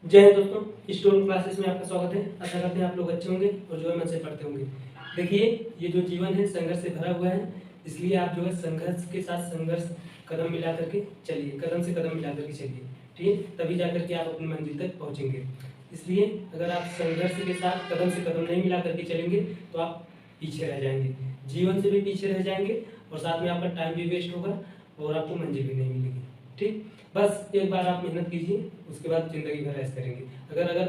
जय हिंद दोस्तों, stone classes में आपका स्वागत है। आशा करते हैं आप लोग अच्छे होंगे और जो है मन से पढ़ते होंगे। देखिए, ये जो जीवन है संघर्ष से भरा हुआ है, इसलिए आप जो है संघर्ष के साथ संघर्ष कदम मिला करके चलिए, कदम से कदम मिला करके चलिए, ठीक है। तभी जा करके आप अपनी मंजिल तक पहुंचेंगे। इसलिए अगर आप संघर्ष के साथ कदम से कदम नहीं मिला करके चलेंगे तो आप पीछे रह जाएंगे, जीवन से भी पीछे रह जाएंगे और साथ में आपका टाइम भी वेस्ट होगा और आपको मंजिल भी नहीं मिलेगी। ठीक, बस एक बार आप मेहनत कीजिए, उसके बाद ज़िंदगी भर ऐश करेंगे। अगर अगर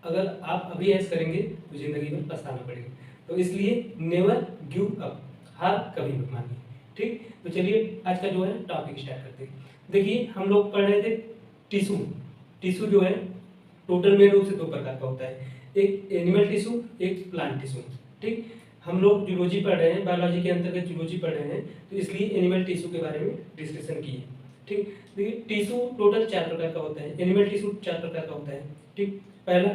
अगर आप अभी ऐश करेंगे तो ज़िंदगी भर पछताना पड़ेगा। तो इसलिए नेवर गिव अप, हार कभी मत मानिए। ठीक, तो चलिए आज का जो है टॉपिक स्टार्ट करते हैं। देखिए, हम लोग पढ़ रहे थे टिश्यू। टिश्यू जो है टोटल में रूप से दो प्रकार का होता है, एक एनिमल टिश्यू, एक प्लांट टिश्यू। ठीक, हम लोग जूलॉजी पढ़ रहे हैं, बायोलॉजी के अंतर्गत जूलॉजी पढ़ रहे हैं, तो इसलिए एनिमल टिश्यू के बारे में डिस्कशन किए। ठीक, देखिए टिश्यू टोटल 4 प्रकार का होता है। एनिमल टिश्यू 4 प्रकार का होता है। ठीक, पहला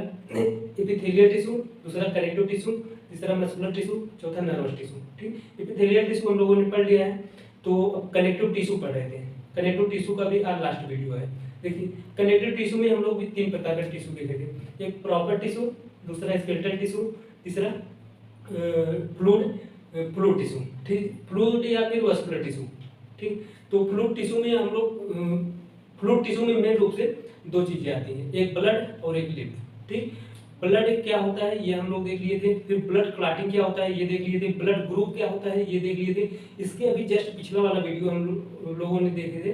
एपिथेलियल टिश्यू, दूसरा कनेक्टिव टिश्यू, तीसरा मस्कुलर टिश्यू, चौथा नर्वस टिश्यू। ठीक, एपिथेलियल टिश्यू हम लोगों ने पढ़ लिया है, तो अब कनेक्टिव टिश्यू पढ़ रहे थे। कनेक्टिव टिश्यू का भी आज लास्ट वीडियो है। देखिए, कनेक्टिव टिश्यू में हम लोग भी 3 प्रकार के टिश्यू देखे थे, एक प्रॉपर टिश्यू, दूसरा स्केलेटल टिश्यू, तीसरा फ्लूइड टिश्यू। ठीक, फ्लूइड या फिर वस्कुलर टिश्यू। ठीक, तो फ्लूइड टिश्यू में हम लोग फ्लूइड टिश्यू में मेन रूप से 2 चीजें आती हैं, एक ब्लड और एक लिम्फ। ठीक, ब्लड क्या होता है ये हम लोग देख लिए थे, फिर ब्लड क्लॉटिंग क्या होता है ये देख लिए थे, ब्लड ग्रुप क्या होता है ये देख लिए थे। इसके अभी जस्ट पिछला वाला वीडियो हम लोगों ने देखे थे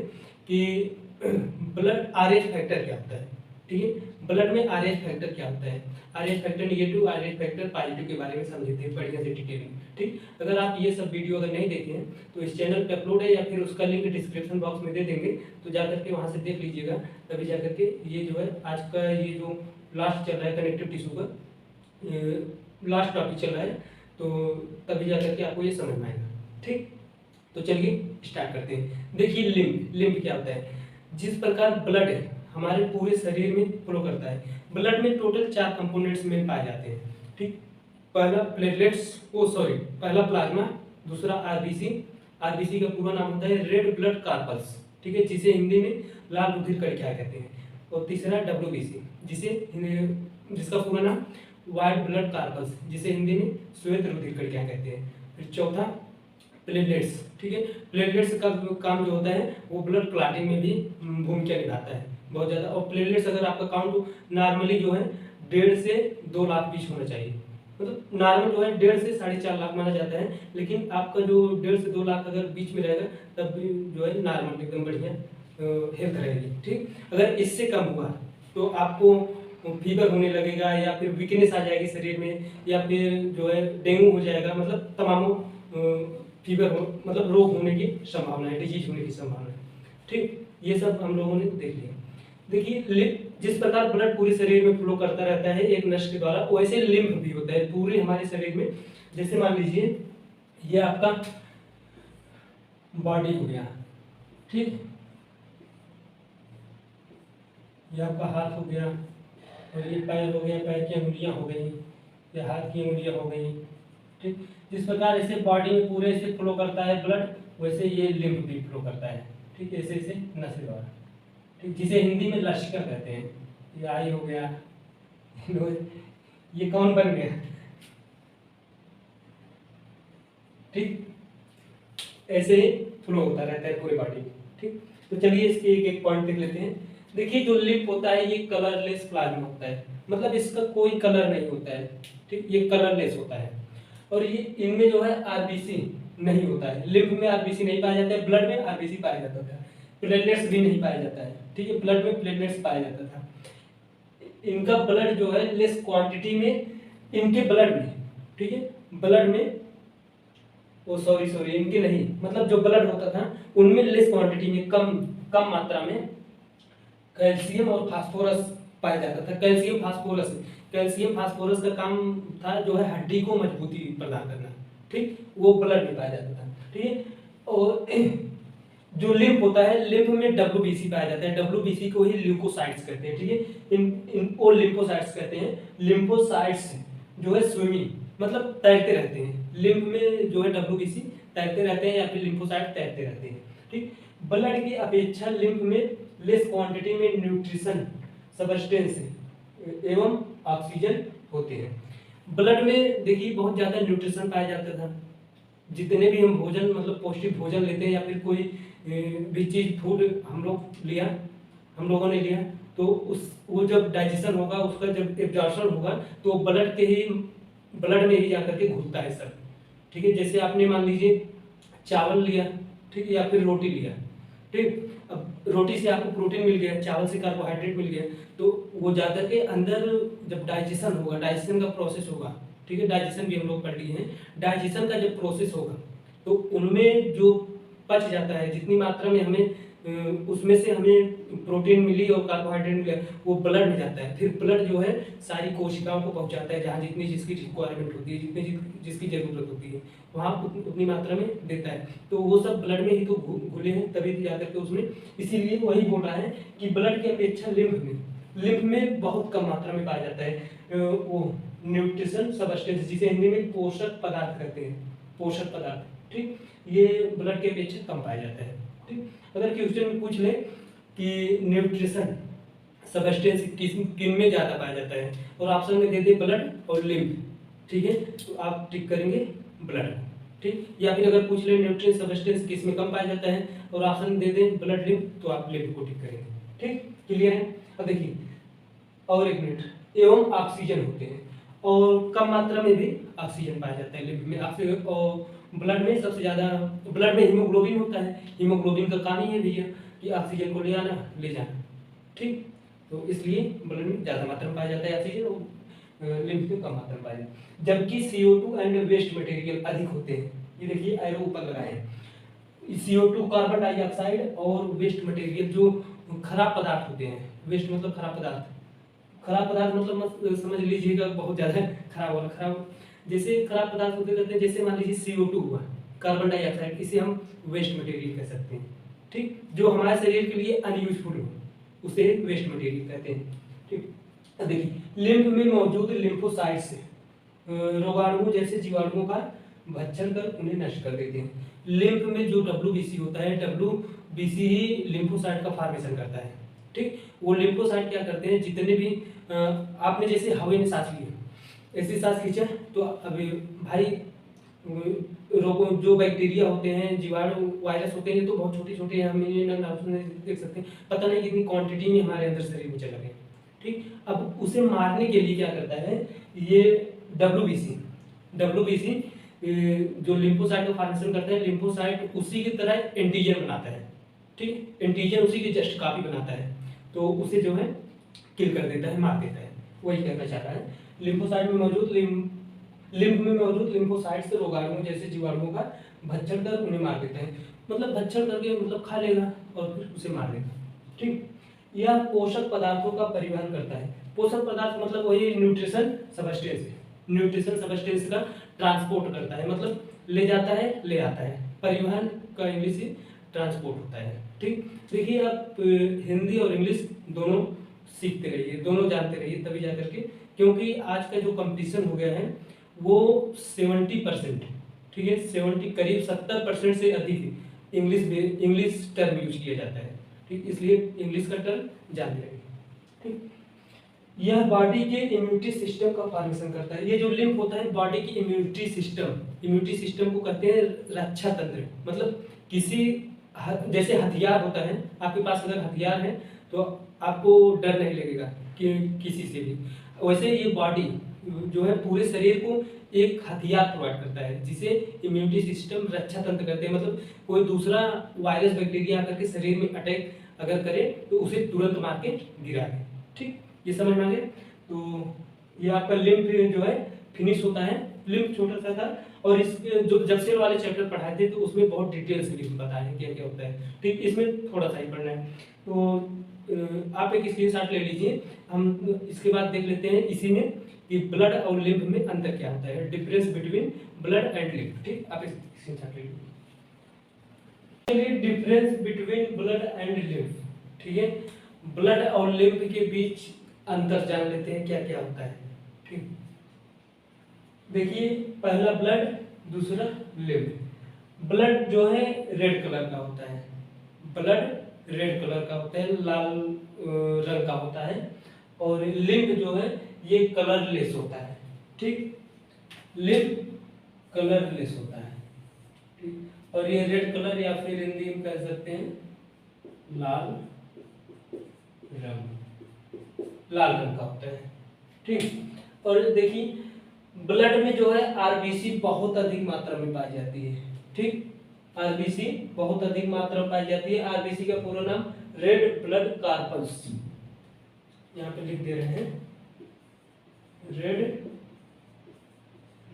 कि ब्लड आरएच फैक्टर क्या होता है। ठीक है, ब्लड में आरएच फैक्टर क्या होता है, RH factor negative, RH factor positive के बारे में समझे थे बढ़िया से डिटेल में। ठीक, अगर आप ये सब वीडियो अगर नहीं देखे हैं तो इस चैनल पे अपलोड है या फिर उसका लिंक डिस्क्रिप्शन बॉक्स में दे देंगे, तो जाकर के वहाँ से देख लीजिएगा। तभी जाकर के ये जो है आज का ये जो लास्ट चल रहा है कनेक्टिव टिश्यू का लास्ट टॉपिक चल रहा है, तो तभी जाकर के आपको ये समझ में आएगा। ठीक, तो चलिए स्टार्ट करते हैं। देखिए लिम्फ, लिम्फ क्या होता है, जिस प्रकार ब्लड है हमारे पूरे शरीर में फ्लो करता है। ब्लड में टोटल 4 कंपोनेंट्स में पाए जाते हैं। ठीक, पहला प्लेटलेट्स, पहला प्लाज्मा, दूसरा आरबीसी, आरबीसी का पूरा नाम होता है रेड ब्लड कार्पल्स, ठीक है, जिसे हिंदी में लाल रुधिर कणिकाएं कहते हैं। और तीसरा डब्ल्यूबीसी, जिसका पूरा नाम व्हाइट ब्लड कार्पल्स, जिसे हिंदी में श्वेत रुधिर कणिकाएं कहते हैं। फिर चौथा प्लेटलेट्स। ठीक है, प्लेटलेट्स का काम जो होता है वो ब्लड क्लॉटिंग में भी भूमिका निभाता है बहुत ज़्यादा। और प्लेटलेट्स अगर आपका काउंट नॉर्मली जो है 1.5 से 2 लाख बीच होना चाहिए, मतलब नॉर्मल जो है 1.5 से 4.5 लाख माना जाता है, लेकिन आपका जो 1.5 से 2 लाख अगर बीच में रहेगा तब भी जो है नॉर्मल एकदम बढ़िया हेल्थ रहेगी। ठीक, अगर इससे कम हुआ तो आपको फीवर होने लगेगा या फिर वीकनेस आ जाएगी शरीर में, या फिर जो है डेंगू हो जाएगा, मतलब तमाम फीवर हो, मतलब रोग होने की संभावना है, डिजीज होने की संभावना है। ठीक, ये सब हम लोगों ने देख लिया। देखिए, जिस प्रकार ब्लड पूरे शरीर में फ्लो करता रहता है एक नस के द्वारा, वैसे लिम्फ भी होता है पूरे हमारे शरीर में। जैसे मान लीजिए ये आपका बॉडी हो गया, ठीक, ये आपका हाथ हो गया और ये पैर हो गया, पैर की अंगुलियां हो गई, ये हाथ की अंगुलियां हो गई। ठीक, जिस प्रकार ऐसे बॉडी में पूरे ऐसे फ्लो करता है ब्लड, वैसे ये लिम्फ भी फ्लो करता है। ठीक, ऐसे ऐसे नस के द्वारा। ठीक, जिसे हिंदी में लश्कर कहते हैं। ये आई हो गया, ये कौन बन गया। ठीक, ऐसे ही फ्लो होता रहता है पूरी बॉडी। ठीक, तो चलिए इसके एक एक पॉइंट देख लेते हैं। देखिए, जो लिम्फ होता है ये कलरलेस प्लाज्मा होता है, मतलब इसका कोई कलर नहीं होता है। ठीक, ये कलरलेस होता है। और ये इनमें जो है आरबीसी नहीं होता है, लिम्फ में आरबीसी नहीं पाया जाता है, ब्लड में आरबीसी पाया जाता था, प्लेटलेट्स भी नहीं पाया जाता है। ठीक है, ब्लड में प्लेटलेट्स पाया जाता था। इनका ब्लड जो है लेस क्वांटिटी में, इनके ब्लड में, ठीक है, ब्लड में इनके नहीं, मतलब जो ब्लड होता था उनमें लेस क्वांटिटी में, कम मात्रा में कैल्शियम और फास्फोरस पाया जाता था। कैल्शियम फास्फोरस का काम था जो है हड्डी को मजबूती प्रदान करना। ठीक, वो ब्लड में पाया जाता था। ठीक है, और जो लिम्फ होता है, लिम्फ में डब्ल्यूबीसी पाया जाता है, डब्ल्यूबीसी को ही ल्यूकोसाइट्स कहते हैं। ठीक है, इनको लिम्फोसाइट्स कहते हैं। लिम्फोसाइट्स जो है स्विमिंग, मतलब तैरते रहते हैं, लिम्फ में जो है डब्ल्यूबीसी तैरते रहते हैं या फिर लिम्फोसाइट तैरते रहते हैं। ठीक, ब्लड की अपेक्षा लिम्फ में लेस क्वांटिटी में न्यूट्रिशन सबस्टेंस एवं ऑक्सीजन होते हैं। ब्लड में देखिए बहुत ज़्यादा न्यूट्रिशन पाया जाता था। जितने भी हम भोजन मतलब पौष्टिक भोजन लेते हैं या फिर कोई भी चीज़ फूड हम लोगों ने लिया तो वो जब डाइजेशन होगा, उसका जब एब्जॉर्प्शन होगा तो ब्लड में ही जाकर के घुलता है सब। ठीक है, जैसे आपने मान लीजिए चावल लिया, ठीक है, या फिर रोटी लिया, ठीक। अब रोटी से आपको प्रोटीन मिल गया, चावल से कार्बोहाइड्रेट मिल गया, तो वो जाकर के अंदर जब डाइजेशन होगा, डाइजेशन का प्रोसेस होगा, ठीक है, डाइजेशन भी हम लोग पढ़ लिए हैं। डाइजेशन का जब प्रोसेस होगा तो उनमें जो पच जाता है, जितनी मात्रा में हमें उसमें से हमें प्रोटीन मिली और कार्बोहाइड्रेट मिला, वो ब्लड में जाता है। फिर ब्लड जो है सारी कोशिकाओं को पहुंचाता है, जहाँ जितनी जिसकी रिक्वायरमेंट होती है, जितनी जिसकी जरूरत होती है, वहाँ उतनी मात्रा में देता है। तो वो सब ब्लड में ही तो घुले हैं, तभी जाकर के उसमें, इसीलिए वही बोल रहा है कि ब्लड की अपेक्षा लिम्फ में बहुत कम मात्रा में पाया जाता है वो न्यूट्रिशन सबस्टेंस, जिसे हिंदी में पोषक पदार्थ कहते हैं, पोषक पदार्थ, ठीक। ये ब्लड के अपेक्षा कम पाया जाता है, ठीक। अगर क्वेश्चन में पूछ ले कि न्यूट्रिशन सबस्टेंस किन में ज़्यादा पाया जाता है और ऑप्शन में दे दे ब्लड और लिम्फ, ठीक है, तो आप टिक करेंगे ब्लड, ठीक। या फिर अगर पूछ ले न्यूट्रिशन सबस्टेंस किस में कम पाया जाता है और ऑप्शन में दे दे ब्लड लिम्फ, तो आप लिम्फ को टिक करेंगे, ठीक। क्लियर है। अब देखिए और एक मिनट, एवं ऑक्सीजन होते हैं और कम मात्रा में भी ऑक्सीजन पाया जाता है लिम्फ में। ऑक्सीजन और ब्लड में सबसे ज़्यादा, ब्लड में हीमोग्लोबिन होता है, हीमोग्लोबिन का काम ही है भैया कि ऑक्सीजन को ले आना ले जाना, ठीक। तो इसलिए ब्लड में ज़्यादा मात्रा में पाया जाता है ऑक्सीजन और लिम्फ में कम मात्रा में पाया जाता है। जबकि CO2 एंड वेस्ट मटेरियल अधिक होते हैं। ये देखिए एरो ऊपर लगाए हैं, CO2 कार्बन डाइऑक्साइड और वेस्ट मटेरियल जो खराब पदार्थ होते हैं, वेस्ट मतलब खराब पदार्थ, खराब पदार्थ मतलब समझ लीजिएगा बहुत ज़्यादा खराब होगा। खराब जैसे खराब पदार्थ होते रहते हैं, जैसे मान लीजिए CO2 हुआ, कार्बन डाइऑक्साइड, इसे हम वेस्ट मटेरियल कह सकते हैं, ठीक। जो हमारे शरीर के लिए अनयूजफुल हो उसे वेस्ट मटेरियल कहते हैं, ठीक। देखिए लिम्फ में मौजूद लिम्फोसाइट्स रोगाणु जैसे जीवाणुओं का भक्षण कर उन्हें नष्ट कर देते हैं। लिम्फ में जो WBC होता है, WBC ही लिम्फोसाइट का फॉर्मेशन करता है, ठीक। वो लिम्फोसाइट क्या करते हैं, जितने भी आपने जैसे हवा में सांस लिया, ऐसी सांस खींचा तो अभी भाई रोगों जो बैक्टीरिया होते हैं, जीवाणु वायरस होते हैं, तो बहुत छोटे छोटे हैं, हम इन्हें देख सकते हैं, पता नहीं कितनी क्वांटिटी में हमारे अंदर शरीर में चला गया, ठीक। अब उसे मारने के लिए क्या करता है ये WBC जो लिम्फोसाइट का फॉर्मेशन करता है, लिम्फोसाइट उसी की तरह एंटीजन बनाता है, ठीक। एंटीजन उसी की जस्ट कॉपी बनाता है, तो उसे जो है किल कर देता है, मार देता है। वही कहना चाह रहा है, लिम्फोसाइट में मौजूद लिम्फ में मौजूद लिम्फोसाइट से रोगाणुओं जैसे जीवाणुओं का भक्षण कर उन्हें मार देता है। मतलब भक्षण करके मतलब खा लेगा और फिर उसे मार देगा, ठीक। यह पोषक पदार्थों का परिवहन करता है। पोषक पदार्थ मतलब वही न्यूट्रिशन सबस्टेंस है, न्यूट्रिशन सबस्टेंस का ट्रांसपोर्ट करता है, मतलब ले जाता है ले आता है, परिवहन का इंग्लिश ट्रांसपोर्ट होता है, ठीक। देखिए आप हिंदी और इंग्लिश दोनों सीखते रहिए, दोनों जानते रहिए, तभी जाकर के, क्योंकि आज का जो कंपटीशन हो गया है वो 70%, ठीक है, 70 करीब 70% से अधिक इंग्लिश टर्म यूज किया जाता है, ठीक। इसलिए इंग्लिश का टर्म जानते रहिए, ठीक। यह बॉडी के इम्यूनिटी सिस्टम का फॉर्मेशन करता है। ये जो लिम्फ होता है बॉडी की इम्यूनिटी सिस्टम को कहते हैं रक्षा तंत्र। मतलब किसी जैसे हथियार होता है, आपके पास अगर हथियार है तो आपको डर नहीं लगेगा कि किसी से भी, वैसे ये बॉडी जो है पूरे शरीर को एक हथियार प्रोवाइड करता है, जिसे इम्यूनिटी सिस्टम रक्षा तंत्र कहते हैं। मतलब कोई दूसरा वायरस बैक्टीरिया आकर के शरीर में अटैक अगर करे तो उसे तुरंत मार के गिरा दे, ठीक। ये समझ में आ गया। तो ये आपका लिम्फ जो है फिनिश होता है। लिम्फ छोटा सा था और इस जो जब सेल वाले चैप्टर पढ़ाए थे तो उसमें बहुत डिटेल से लिम्फ बताए क्या क्या होता है, ठीक। इसमें थोड़ा सा ही पढ़ना है, तो आप एक स्क्रीनशॉट ले लीजिए। हम इसके बाद देख लेते हैं इसी में कि ब्लड और लिम्फ में अंतर क्या होता है, difference between blood and lymph, ठीक। आप इस स्क्रीनशॉट ले लीजिए। Difference between blood and lymph, ठीक है। ब्लड और लिम्फ के बीच अंतर जान लेते हैं क्या क्या होता है, ठीक। देखिए पहला ब्लड, दूसरा लिम्फ। ब्लड जो है रेड कलर का होता है, ब्लड रेड कलर का होता है, लाल रंग का होता है, और लिम्फ जो है ये कलरलेस होता है। ठीक, लिम्फ कलरलेस होता है। ठीक, और ये रेड कलर या फिर हिंदी में कह सकते हैं लाल रंग का होता है। ठीक, और देखिए ब्लड में जो है आरबीसी बहुत अधिक मात्रा में पाई जाती है। ठीक, आरबीसी बहुत अधिक मात्रा में पाई जाती है। आरबीसी का पूरा नाम रेड ब्लड कार्पल्स, यहाँ पे लिख दे रहे हैं, रेड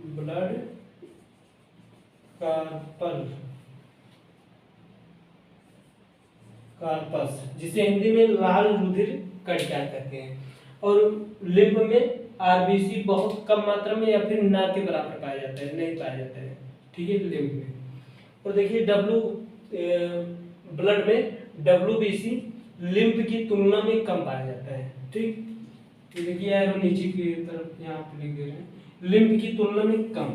ब्लड कार्पस, जिसे हिंदी में लाल रुधिर कणिकाएं कहते हैं। और लिम्फ में आरबीसी बहुत कम मात्रा में या फिर ना के बराबर पाया जाता है, नहीं पाया जाता है। ठीक है, लिम्फ में। और देखिए ब्लड में डब्ल्यूबीसी लिम्फ की तुलना में कम पाया जाता है। ठीक, तो देखिए एरो नीचे की तरफ यहाँ पे लिख दे रहे हैं, लिम्फ की तुलना में कम,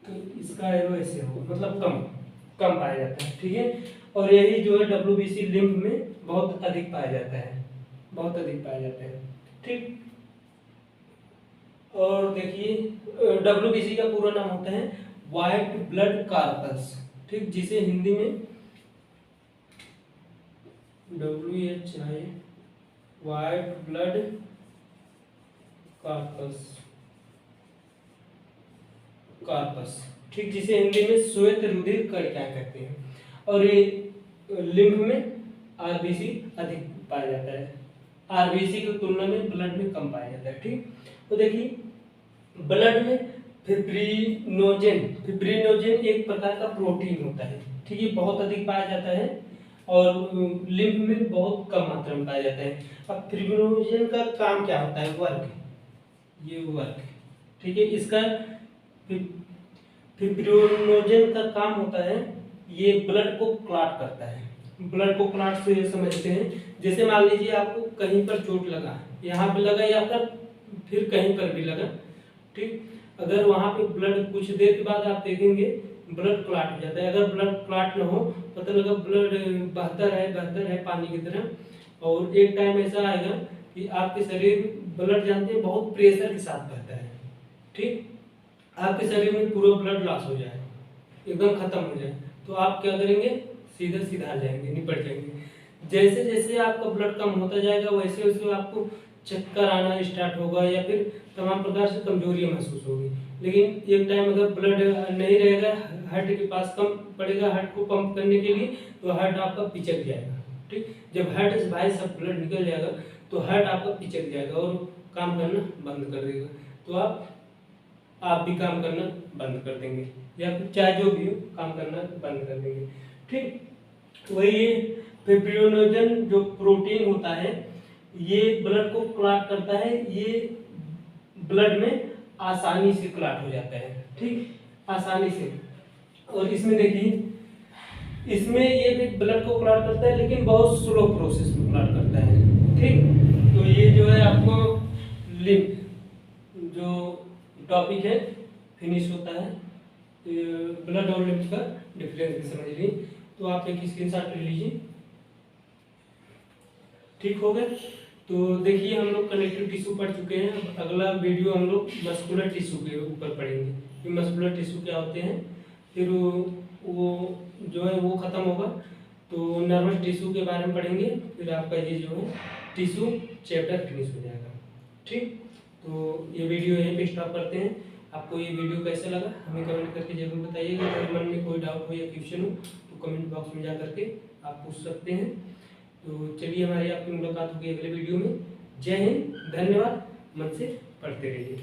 तो इसका एरो ऐसे होगा, मतलब कम पाया जाता है। ठीक है, और यही जो है डब्ल्यूबीसी लिम्फ में बहुत अधिक पाया जाता है, बहुत अधिक पाया जाता है। ठीक, और देखिए डब्ल्यूबीसी का पूरा नाम होता है व्हाइट ब्लड कार्पस। ठीक, जिसे हिंदी में WHI व्हाइट ब्लड कार्पस। ठीक, जिसे हिंदी में श्वेत रुधिर कणिकाएं कहते हैं। और ये लिम्फ में आरबीसी अधिक पाया जाता है, आरबीसी की तुलना में ब्लड में कम पाया जाता है। ठीक, तो देखिए ब्लड में फिब्रिनोजेन एक प्रकार का प्रोटीन होता है। ठीक है, बहुत अधिक पाया जाता है और लिम्फ में बहुत कम मात्रा में पाया जाता है। अब फिब्रिनोजेन का काम क्या होता है? वर्क, ये वर्क। ठीक है, इसका फिब्रिनोजेन का काम होता है ये ब्लड को क्लॉट करता है। ब्लड को क्लॉट से ये समझते हैं, जैसे मान लीजिए आपको कहीं पर चोट लगा, यहाँ पे लगा या फिर कहीं पर भी लगा। ठीक, अगर वहां पे ब्लड कुछ देर के बाद आप देखेंगे ब्लड क्लॉट हो जाता है। अगर ब्लड क्लॉट न हो, पता लगा ब्लड बहता है पानी की तरह, और एक टाइम ऐसा आएगा कि आपके शरीर, ब्लड जानते हैं बहुत प्रेशर के साथ बहता है। ठीक, आपके शरीर में पूरा ब्लड लॉस हो जाए, एकदम खत्म हो जाए, तो आप क्या करेंगे? सीधा आ जाएंगे, निपट जाएंगे। जैसे जैसे आपका ब्लड कम होता जाएगा वैसे वैसे आपको चक्कर आना स्टार्ट होगा या फिर तमाम प्रकार से कमजोरी महसूस होगी। लेकिन एक टाइम अगर ब्लड नहीं रहेगा, हार्ट के पास कम पड़ेगा हार्ट को पंप करने के लिए, तो हार्ट आपका पिचक जाएगा। ठीक, जब हार्ट से भाई सब ब्लड निकल जाएगा तो हार्ट आपका पिचक जाएगा और काम करना बंद कर देगा, तो आप भी काम करना बंद कर देंगे, या फिर चाहे जो भी हो काम करना बंद कर देंगे। ठीक, वही फिब्रिनोजेन जो प्रोटीन होता है ये ब्लड को क्लॉट करता है, ये ब्लड में आसानी से क्लॉट हो जाता है। ठीक, आसानी से। और इसमें देखिए, इसमें ये भी ब्लड को क्लॉट करता है लेकिन बहुत स्लो प्रोसेस में क्लॉट करता है। ठीक, तो ये जो है आपको लिम्फ जो टॉपिक है फिनिश होता है। ब्लड और लिम्फ का डिफरेंस भी समझ ली, तो आप एक स्क्रीनशॉट ले लीजिए। ठीक हो गया, तो देखिए हम लोग कनेक्टिव टिश्यू पढ़ चुके हैं। अगला वीडियो हम लोग मस्कुलर टिश्यू के ऊपर पढ़ेंगे कि मस्कुलर टिश्यू क्या होते हैं, फिर वो जो है वो खत्म होगा तो नर्वस टिश्यू के बारे में पढ़ेंगे, फिर आपका ये जो है टिश्यू चैप्टर फिनिश हो जाएगा। ठीक, तो ये वीडियो यहीं पे स्टॉप करते हैं। आपको ये वीडियो कैसा लगा हमें कमेंट करके जरूर बताइएगा। अगर मन में कोई डाउट हो या क्वेश्चन हो तो कमेंट बॉक्स में जा करके आप पूछ सकते हैं। तो चलिए, हमारी आपकी मुलाकात होगी अगले वीडियो में। जय हिंद, धन्यवाद, मन से पढ़ते रहिए।